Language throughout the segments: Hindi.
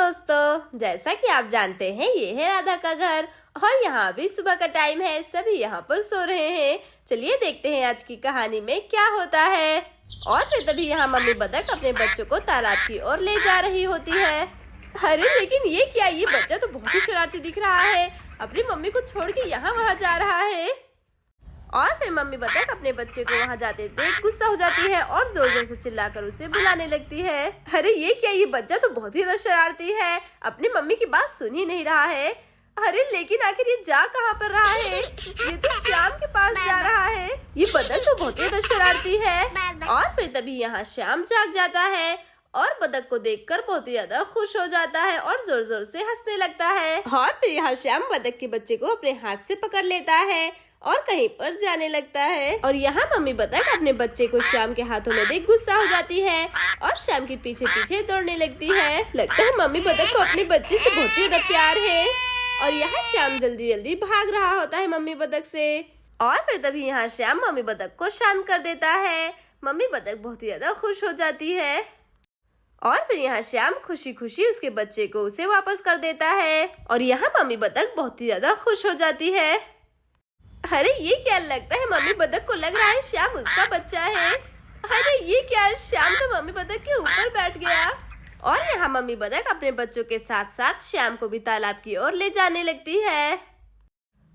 दोस्तों, जैसा कि आप जानते हैं ये है राधा का घर और यहाँ अभी सुबह का टाइम है। सभी यहाँ पर सो रहे हैं। चलिए देखते हैं आज की कहानी में क्या होता है। और फिर तभी यहाँ मम्मी बतख अपने बच्चों को तालाब की ओर ले जा रही होती है। अरे लेकिन ये क्या, ये बच्चा तो बहुत ही शरारती दिख रहा है। अपनी मम्मी को छोड़ के यहाँ वहाँ जा रहा है। और फिर मम्मी बतख अपने बच्चे को वहाँ जाते देख गुस्सा हो जाती है और जोर जोर से चिल्लाकर उसे बुलाने लगती है। अरे ये क्या, ये बच्चा तो बहुत ही ज्यादा शरारती है, अपनी मम्मी की बात सुन ही नहीं रहा है। अरे लेकिन आखिर ये जा कहाँ पर रहा है? ये तो श्याम के पास जा रहा है। ये बतख तो बहुत ही ज्यादा शरारती है। और फिर तभी यहाँ श्याम जाग जाता है और बतख को देखकर बहुत ही ज्यादा खुश हो जाता है और जोर जोर से हंसने लगता है। और फिर यहाँ श्याम बतख के बच्चे को अपने हाथ से पकड़ लेता है और कहीं पर जाने लगता है। और यहाँ मम्मी बतख अपने बच्चे को श्याम के हाथों में देख गुस्सा हो जाती है और श्याम के पीछे पीछे दौड़ने लगती है। लगता है मम्मी बतख को अपने बच्चे से बहुत ही ज्यादा प्यार है। और यहाँ श्याम जल्दी जल्दी भाग रहा होता है मम्मी बतख से। और फिर तभी यहाँ श्याम मम्मी बतख को शांत कर देता है। मम्मी बतख बहुत ही ज्यादा खुश हो जाती है। और फिर यहाँ श्याम खुशी खुशी उसके बच्चे को उसे वापस कर देता है। और यहाँ मम्मी बतख बहुत ही ज्यादा खुश हो जाती है। अरे ये क्या, लगता है मम्मी बतख को लग रहा है श्याम उसका बच्चा है। अरे ये क्या, श्याम तो मम्मी बतख के ऊपर बैठ गया। और यहाँ मम्मी बतख अपने बच्चों के साथ साथ श्याम को भी तालाब की ओर ले जाने लगती है।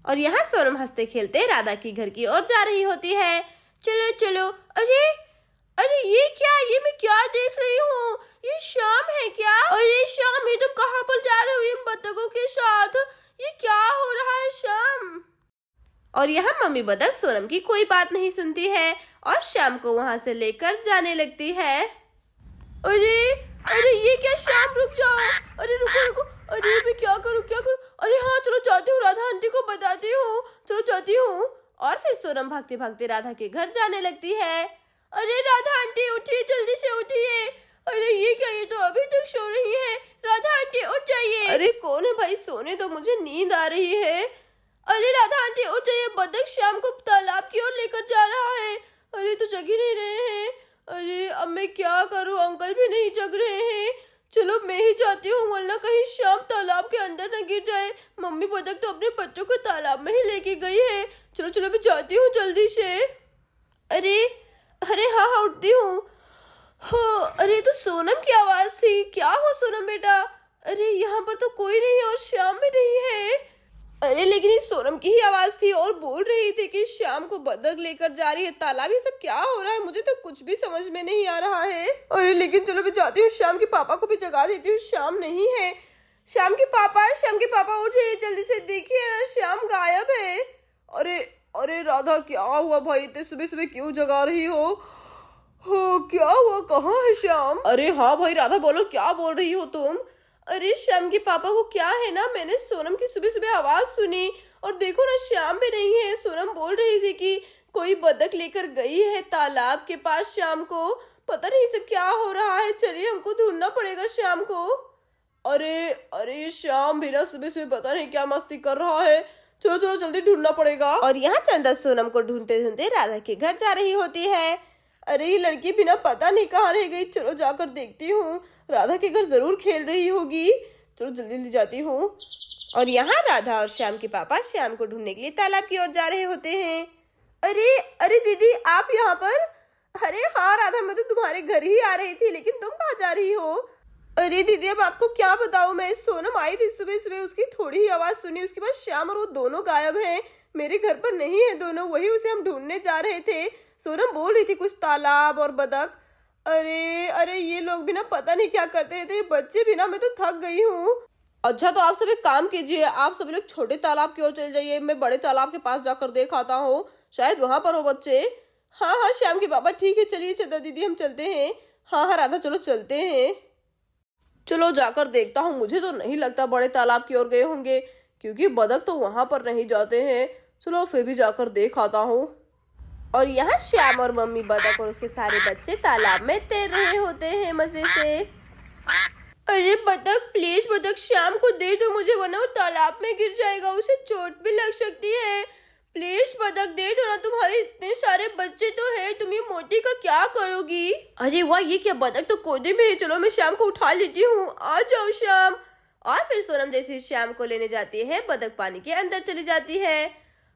और यहाँ सोनम हंसते खेलते राधा की घर की ओर जा रही होती है। चलो चलो। अरे अरे ये क्या, ये मैं क्या देख रही हूँ? ये श्याम है क्या? अरे श्याम, ये तो कहाँ पर जा रहे हो इन बतखों के साथ? ये क्या हो रहा है श्याम? और यहाँ मम्मी बतख सोनम की कोई बात नहीं सुनती है और श्याम को वहाँ से लेकर जाने लगती है। अरे अरे ये क्या श्याम, रुक जाओ। अरे रुको रुको। अरे मैं क्या करूँ क्या करूँ? अरे हाँ चलो जाती हूँ, राधा आंटी को बताती हूँ। चलो जाती हूँ। और फिर सोनम भागते भागते राधा के घर जाने लगती है। अरे राधा आंटी उठिए, जल्दी से उठिए। अरे ये क्या, ये तो अभी तक सो रही है। राधा आंटी उठ जाइए। अरे कौन है भाई, सोने तो, मुझे नींद आ रही है। अरे राधा आंटी उठ जाइए, बतख श्याम को तालाब की ओर लेकर जा रहा है। अरे तो जग ही नहीं रहे हैं। अरे अब मैं क्या करूं, अंकल भी नहीं जग रहे हैं। चलो मैं ही जाती हूँ, वरना कहीं श्याम तालाब के अंदर न गिर जाए। मम्मी बतख तो अपने बच्चों को तालाब में ही लेके गई है। चलो चलो मैं जाती हूँ जल्दी से। अरे अरे हाँ हाँ उठती हूँ। हाँ अरे तो सोनम की आवाज थी। क्या हुआ सोनम बेटा? अरे यहाँ पर तो कोई नहीं और श्याम भी नहीं है। अरे लेकिन ये सोनम की ही आवाज थी और बोल रही थी कि श्याम को बतख लेकर जा रही है तालाब। ये सब क्या हो रहा है? मुझे तो कुछ भी समझ में नहीं आ रहा है। अरे लेकिन चलो मैं जाती हूँ, श्याम के पापा को भी जगा देती हूँ। श्याम नहीं है। श्याम के पापा उठ जाइए जल्दी से, देखिए ना श्याम गायब है। अरे अरे राधा क्या हुआ भाई, इतने सुबह सुबह क्यों जगा रही हो? क्या हुआ, कहाँ है श्याम? अरे हाँ भाई राधा बोलो, क्या बोल रही हो तुम? अरे श्याम के पापा को क्या है ना, मैंने सोनम की सुबह सुबह आवाज सुनी और देखो ना श्याम भी नहीं है। सोनम बोल रही थी कि कोई बतख लेकर गई है तालाब के पास श्याम को। पता नहीं सब क्या हो रहा है। चलिए हमको ढूंढना पड़ेगा श्याम को। अरे अरे श्याम भी ना सुबह सुबह पता नहीं क्या मस्ती कर रहा है। चलो चलो जल्दी ढूंढना पड़ेगा। और यहाँ चंदा सोनम को ढूंढते ढूंढते राधा के घर जा रही होती है। अरे ये लड़की बिना पता नहीं कहाँ रह गई। चलो जाकर देखती हूँ, राधा के घर जरूर खेल रही होगी। चलो जल्दी जल्दी जाती हूँ। और यहाँ राधा और श्याम के पापा श्याम को ढूंढने के लिए तालाब की ओर जा रहे होते हैं। अरे अरे दीदी आप यहाँ पर? अरे हाँ राधा, मैं तो तुम्हारे घर ही आ रही थी, लेकिन तुम कहाँ जा रही हो? अरे दीदी अब आपको क्या बताऊँ मैं, सोनम आई थी सुबह सुबह, उसकी थोड़ी ही आवाज सुनी, उसके बाद श्याम और वो दोनों गायब हैं। मेरे घर पर नहीं है दोनों, वही उसे हम ढूंढने जा रहे थे। सोनम बोल रही थी कुछ तालाब और बतख। अरे अरे ये लोग भी ना पता नहीं क्या करते रहते, ये बच्चे भी ना, मैं तो थक गई हूँ। अच्छा तो आप सब एक काम कीजिए, आप सभी लोग छोटे तालाब की ओर चले जाइए, मैं बड़े तालाब के पास जाकर देख आता हूँ, शायद वहां पर हो बच्चे। हाँ हाँ श्याम के पापा ठीक है, चलिए चंदा दीदी हम चलते हैं। हाँ हाँ राधा चलो चलते हैं। चलो जाकर देखता हूँ, मुझे तो नहीं लगता बड़े तालाब की ओर गए होंगे, क्योंकि बतख तो वहां पर नहीं जाते हैं। चलो फिर भी जाकर देख आता हूँ। और यहाँ श्याम और मम्मी बतख और उसके सारे बच्चे तालाब में तैर रहे होते हैं मजे से। अरे बतख प्लीज, बतख श्याम को दे दो मुझे, वरना वो तालाब में गिर जाएगा, उसे चोट भी लग सकती है। प्लीज बतख दे दो ना, तुम्हारे इतने सारे बच्चे तो है, तुम ये मोटी का क्या करोगी? अरे वाह, ये क्या बतख तो गोदी में है। चलो मैं श्याम को उठा लेती हूँ, आ जाओ श्याम। और फिर सोनम जैसे श्याम को लेने जाती है, बतख पानी के अंदर चली जाती है।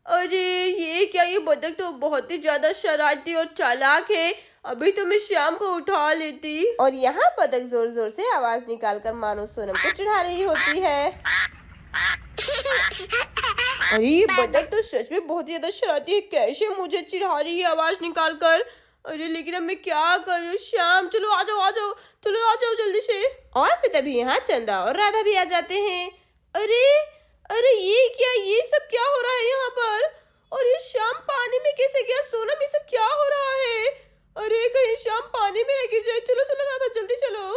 अरे ये क्या, ये बतख तो बहुत ही ज्यादा शरारती और चालाक है। अभी तो मैं श्याम को उठा लेती। और यहाँ बतख जोर जोर से आवाज निकालकर मानो सोनम को चिढ़ा रही होती है। अरे ये बतख तो सच में बहुत ही ज्यादा शरारती है, कैसे मुझे चिढ़ा रही है आवाज निकालकर। अरे लेकिन अब मैं क्या करूँ? श्याम चलो आ जाओ, आ जाओ, चलो आ जाओ जल्दी से। और फिर तभी यहाँ चंदा और राधा भी आ जाते हैं। अरे अरे ये क्या, ये सब क्या हो रहा है यहाँ पर? और ये श्याम पानी में कैसे गया? सोनम ये सब क्या हो रहा है? अरे कहीं श्याम पानी में न गिर जाए। चलो चलो राधा जल्दी चलो।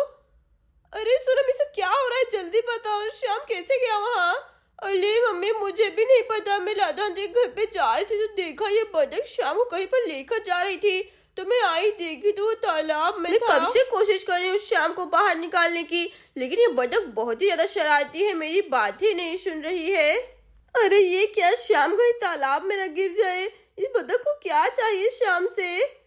अरे सोनम ये सब क्या हो रहा है, जल्दी बताओ, श्याम कैसे गया वहाँ? अरे मम्मी मुझे भी नहीं पता, मैं राधा आंटी घर पे जा रही थी तो देखा ये बतख श्याम को कहीं पर लेकर जा रही थी, तो मैं आई देखी तो वो तालाब में था। कब से कोशिश कर रही हूँ श्याम को बाहर निकालने की, लेकिन ये बतख बहुत ही ज्यादा शरारती है, मेरी बात ही नहीं सुन रही है। अरे ये क्या, श्याम कहीं तालाब में न गिर जाए। इस बतख को क्या चाहिए श्याम से?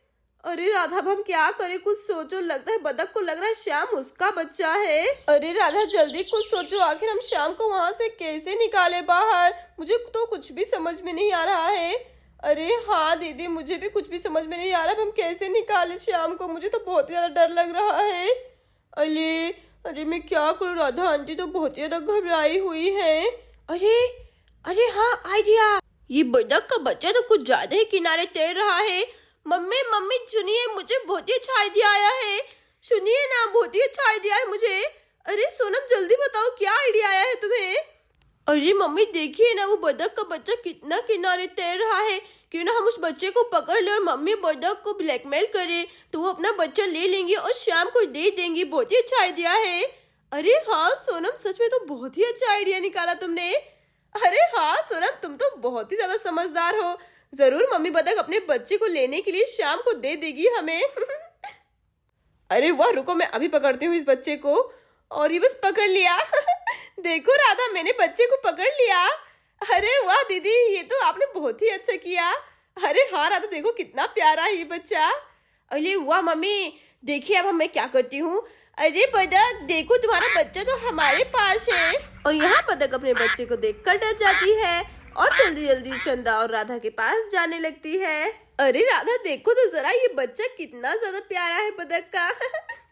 अरे राधा अब हम क्या करें, कुछ सोचो। लगता है बतख को लग रहा है श्याम उसका बच्चा है। अरे राधा जल्दी कुछ सोचो, आखिर हम श्याम को वहाँ से कैसे निकाले बाहर? मुझे तो कुछ भी समझ में नहीं आ रहा है। अरे हाँ दीदी, मुझे भी कुछ भी समझ में नहीं आ रहा, हम कैसे निकाले श्याम को? मुझे तो बहुत ज्यादा डर लग रहा है। अरे अरे मैं क्या करूँ, राधा आंटी तो बहुत ज्यादा घबराई हुई है। अरे अरे हाँ आइडिया, ये बतख का बच्चा तो कुछ ज्यादा ही किनारे तैर रहा है। मम्मी मम्मी सुनिए, मुझे बहुत ही अच्छा आइडिया आया है। सुनिए ना, बहुत ही अच्छा आइडिया है मुझे। अरे सोनम जल्दी बताओ क्या आइडिया आया है तुम्हें? अरे मम्मी देखिए ना, वो बतख का बच्चा कितना किनारे तैर रहा है। क्यों ना हम उस बच्चे को पकड़ ले और मम्मी बतख को ब्लैकमेल करे, तो वो अपना बच्चा ले लेंगे और शाम को दे देंगी। बहुत ही अच्छा आइडिया है। अरे हाँ सोनम, सच में तो बहुत ही अच्छा आइडिया निकाला तुमने। अरे हाँ सोनम, तुम तो बहुत ही ज्यादा समझदार हो। जरूर मम्मी बतख अपने बच्चे को लेने के लिए शाम को दे देगी हमें। अरे वाह, रुको मैं अभी पकड़ती हूँ इस बच्चे को। और ये बस पकड़ लिया। देखो राधा, मैंने बच्चे को पकड़ लिया। अरे वाह दीदी, ये तो आपने बहुत ही अच्छा किया। अरे हाँ राधा, देखो कितना प्यारा है ये बच्चा। अरे वाह मम्मी, देखिए अब मैं क्या करती हूँ। अरे बतख देखो, तुम्हारा बच्चा तो हमारे पास है। और यहाँ बतख अपने बच्चे को देखकर डर जाती है और जल्दी जल्दी चंदा और राधा के पास जाने लगती है। अरे राधा देखो तो जरा, ये बच्चा कितना ज्यादा प्यारा है बतख का।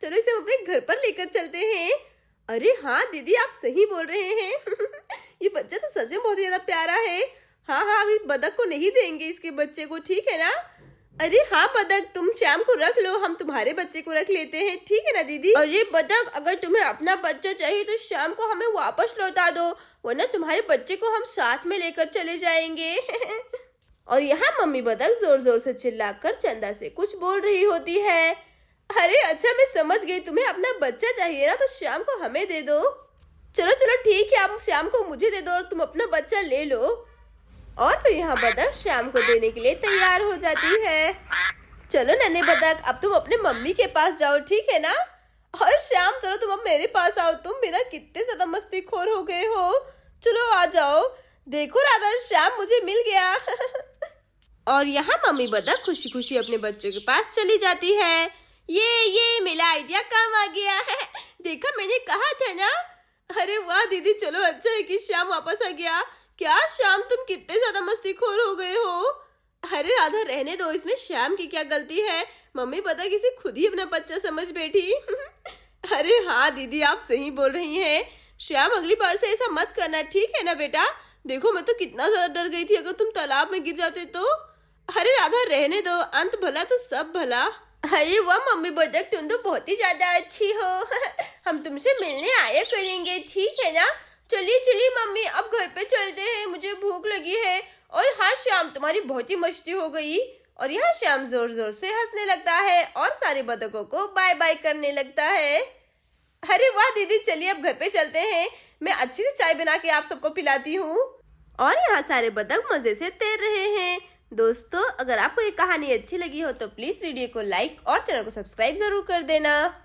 चलो इसे हम अपने घर पर लेकर चलते हैं। अरे हाँ दीदी, आप सही बोल रहे हैं। ये बच्चा तो सच में बहुत ही ज्यादा प्यारा है। हाँ हाँ, अभी बतख को नहीं देंगे इसके बच्चे को, ठीक है ना? अरे हाँ बतख, तुम श्याम को रख लो, हम तुम्हारे बच्चे को रख लेते हैं, ठीक है ना दीदी? अरे बतख, अगर तुम्हें अपना बच्चा चाहिए तो श्याम को हमें वापस लौटा दो, वरना तुम्हारे बच्चे को हम साथ में लेकर चले जाएंगे। और यहाँ मम्मी बतख जोर जोर से चिल्लाकर चंदा से कुछ बोल रही होती है। अरे अच्छा मैं समझ गई, तुम्हें अपना बच्चा चाहिए ना, तो श्याम को हमें दे दो। चलो चलो ठीक है, आप श्याम को मुझे दे दो और तुम अपना बच्चा ले लो। और फिर यहाँ बतख श्याम को देने के लिए तैयार हो जाती है। चलो नन्हे बतख, अब तुम अपने मम्मी के पास जाओ, ठीक है ना? और श्याम चलो तुम अब मेरे पास आओ, तुम बिना कितने ज्यादा मस्तीखोर हो गए हो। चलो आ जाओ। देखो राधा, श्याम मुझे मिल गया। और यहाँ मम्मी बतख खुशी खुशी अपने बच्चों के पास चली जाती है। ये मेरा आइडिया काम आ गया है, देखा मैंने कहा था ना। अरे वाह दीदी, चलो अच्छा है कि श्याम वापस आ गया। क्या श्याम, तुम कितने ज्यादा मस्तीखोर हो गए हो। अरे राधा रहने दो, इसमें श्याम की क्या गलती है? मम्मी बतख किसी खुद ही अपना बच्चा समझ बैठी। अरे हाँ दीदी, आप सही बोल रही हैं। श्याम अगली बार से ऐसा मत करना, ठीक है ना बेटा? देखो मैं तो कितना ज्यादा डर गई थी, अगर तुम तालाब में गिर जाते तो। अरे राधा रहने दो, अंत भला तो सब भला। अरे वाह मम्मी बतख, तुम तो बहुत ही ज्यादा अच्छी हो। हम तुमसे मिलने आया करेंगे, ठीक है ना? चलिए चलिए मम्मी, अब घर पे चलते हैं, मुझे भूख लगी है। और हाँ श्याम, तुम्हारी बहुत ही मस्ती हो गई। और यहाँ श्याम जोर जोर से हंसने लगता है और सारे बतखों को बाय बाय करने लगता है। अरे वाह दीदी, चलिए अब घर पे चलते हैं, मैं अच्छी से चाय बना के आप सबको पिलाती हूँ। और यहाँ सारे बतख मजे से तैर रहे हैं। दोस्तों, अगर आपको ये कहानी अच्छी लगी हो तो प्लीज वीडियो को लाइक और चैनल को सब्सक्राइब जरूर कर देना।